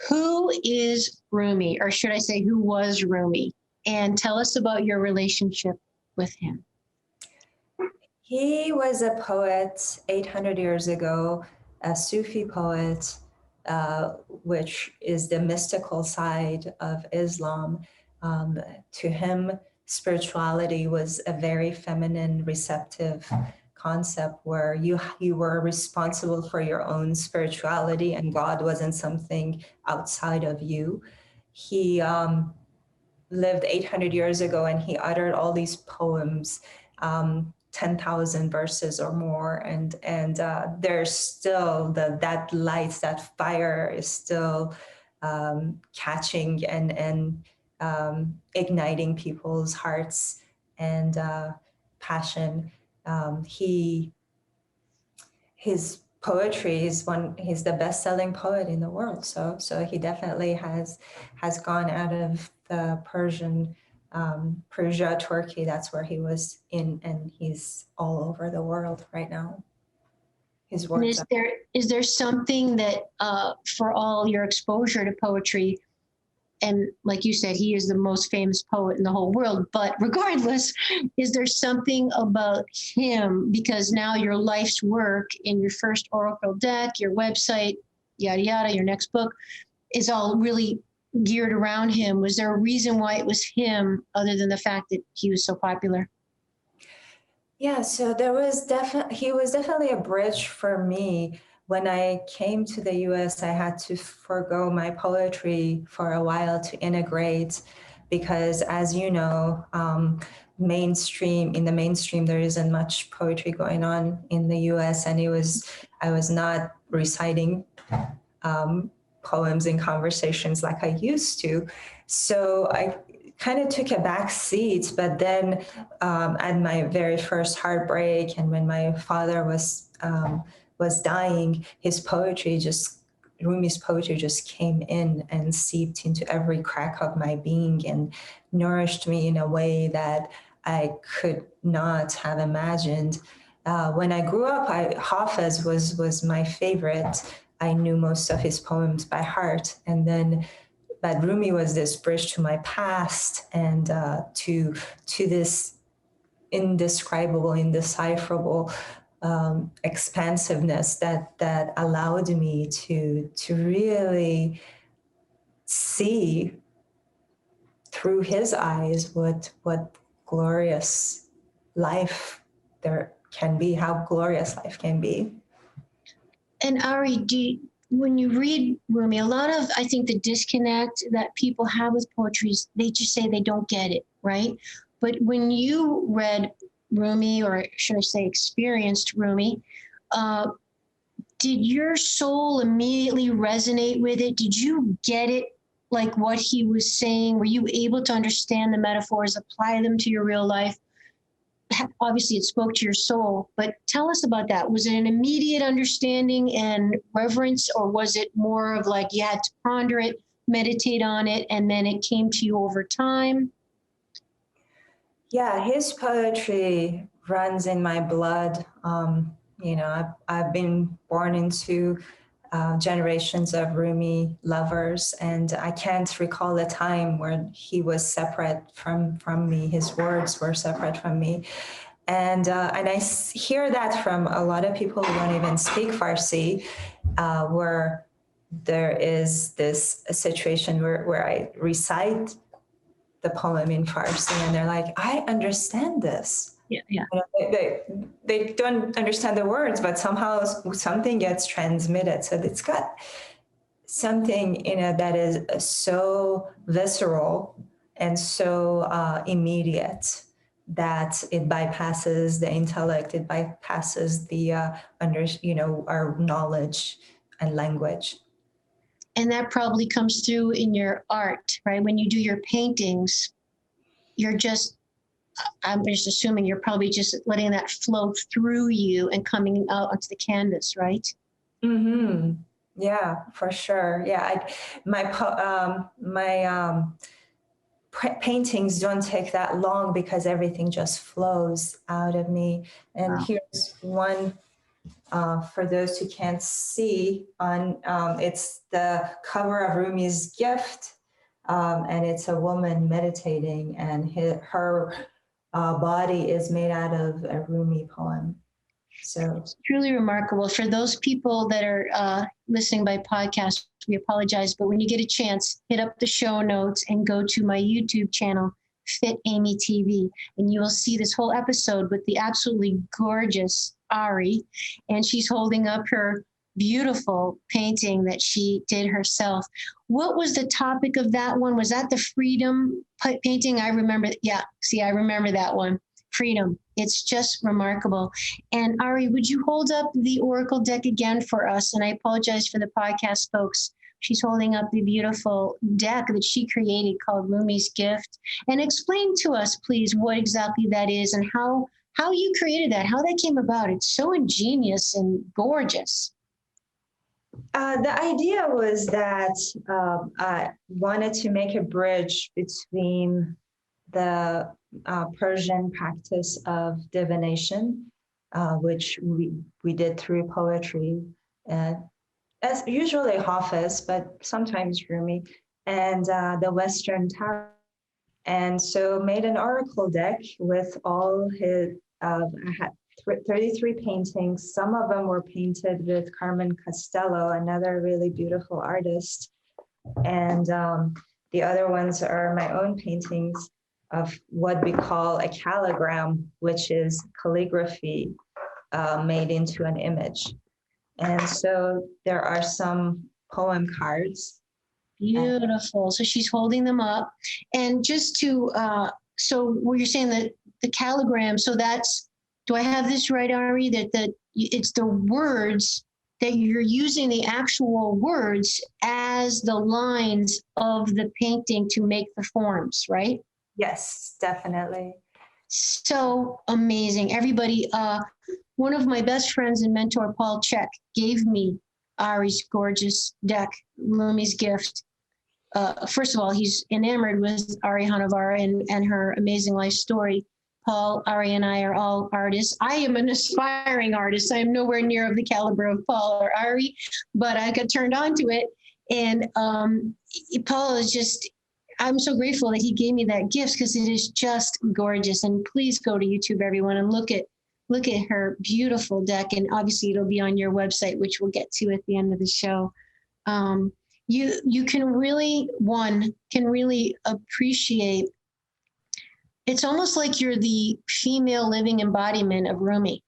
Who is Rumi, or should I say, who was Rumi? And tell us about your relationship with him. He was a poet 800 years ago, a Sufi poet, which is the mystical side of Islam. To him, spirituality was a very feminine, receptive concept where you were responsible for your own spirituality and God wasn't something outside of you. He lived 800 years ago and he uttered all these poems, 10,000 verses or more, and there's still that light, that fire is still catching and igniting people's hearts and passion. His poetry is he's the best-selling poet in the world. So he definitely has gone out of the Persia, Turkey, that's where he was in, and he's all over the world right now. His words. And is there something that for all your exposure to poetry, and like you said, he is the most famous poet in the whole world, but regardless, is there something about him, because now your life's work in your first oracle deck, your website, yada, yada, your next book is all really geared around him. Was there a reason why it was him other than the fact that he was so popular? Yeah, so he was definitely a bridge for me. When I came to the U.S., I had to forego my poetry for a while to integrate, because as you know, in the mainstream, there isn't much poetry going on in the U.S., and I was not reciting poems in conversations like I used to. So I kind of took a back seat, but then at my very first heartbreak and when my father was dying, Rumi's poetry just came in and seeped into every crack of my being and nourished me in a way that I could not have imagined. When I grew up, Hafez was my favorite. I knew most of his poems by heart. But Rumi was this bridge to my past and to this indescribable, indecipherable expansiveness that allowed me to really see through his eyes what glorious life there can be, how glorious life can be. And Ari, when you read Rumi, a lot of, I think, the disconnect that people have with poetry is they just say they don't get it, right? But when you read Rumi, or should I say experienced Rumi, did your soul immediately resonate with it? Did you get it, like what he was saying? Were you able to understand the metaphors, apply them to your real life? Obviously, it spoke to your soul, but tell us about that. Was it an immediate understanding and reverence, or was it more of like you had to ponder it, meditate on it, and then it came to you over time? Yeah, his poetry runs in my blood. You know, I've been born into generations of Rumi lovers, and I can't recall a time where he was separate from me. His words were separate from me. And I hear that from a lot of people who don't even speak Farsi, where there is this situation where I recite the poem in Farsi and they're like, I understand this. Yeah, yeah. They don't understand the words, but somehow something gets transmitted. So it's got something in it that is so visceral and so immediate that it bypasses the intellect, it bypasses the our knowledge and language. And that probably comes through in your art, right? When you do your paintings, I'm just assuming you're probably just letting that flow through you and coming out onto the canvas, right? Mm-hmm. Yeah, for sure. Yeah, my paintings don't take that long because everything just flows out of me. And wow. Here's one For those who can't see, it's the cover of Rumi's Gift, and it's a woman meditating, and her body is made out of a Rumi poem. So it's truly remarkable. For those people that are listening by podcast, we apologize, but when you get a chance, hit up the show notes and go to my YouTube channel, FitAmyTV, and you will see this whole episode with the absolutely gorgeous Ari, and she's holding up her beautiful painting that she did herself. What was the topic of that one? Was that the freedom painting? I remember. Yeah, see, I remember that one. Freedom. It's just remarkable. And Ari, would you hold up the Oracle deck again for us? And I apologize for the podcast folks. She's holding up the beautiful deck that she created called Rumi's Gift. And explain to us, please, what exactly that is and how you created that, how that came about. It's so ingenious and gorgeous. The idea was that I wanted to make a bridge between the Persian practice of divination, which we did through poetry, as usually Hafiz, but sometimes Rumi, and the Western tarot. And so made an oracle deck with all his, I had 33 paintings. Some of them were painted with Carmen Castello, another really beautiful artist. And the other ones are my own paintings of what we call a calligram, which is calligraphy made into an image. And so there are some poem cards. Beautiful. So she's holding them up. And just to, so what you're saying that the calligram, so that's, do I have this right, Ari, that it's the words that you're using the actual words as the lines of the painting to make the forms, right? Yes, definitely. So amazing. Everybody, one of my best friends and mentor, Paul Check, gave me Ari's gorgeous deck, Rumi's Gift. First of all, he's enamored with Ari Hanavara and her amazing life story. Paul, Ari, and I are all artists. I am an aspiring artist. I am nowhere near of the caliber of Paul or Ari, but I got turned on to it. And Paul is just, I'm so grateful that he gave me that gift because it is just gorgeous. And please go to YouTube, everyone, and look at her beautiful deck. And obviously it'll be on your website, which we'll get to at the end of the show. You can really appreciate. It's almost like you're the female living embodiment of Rumi.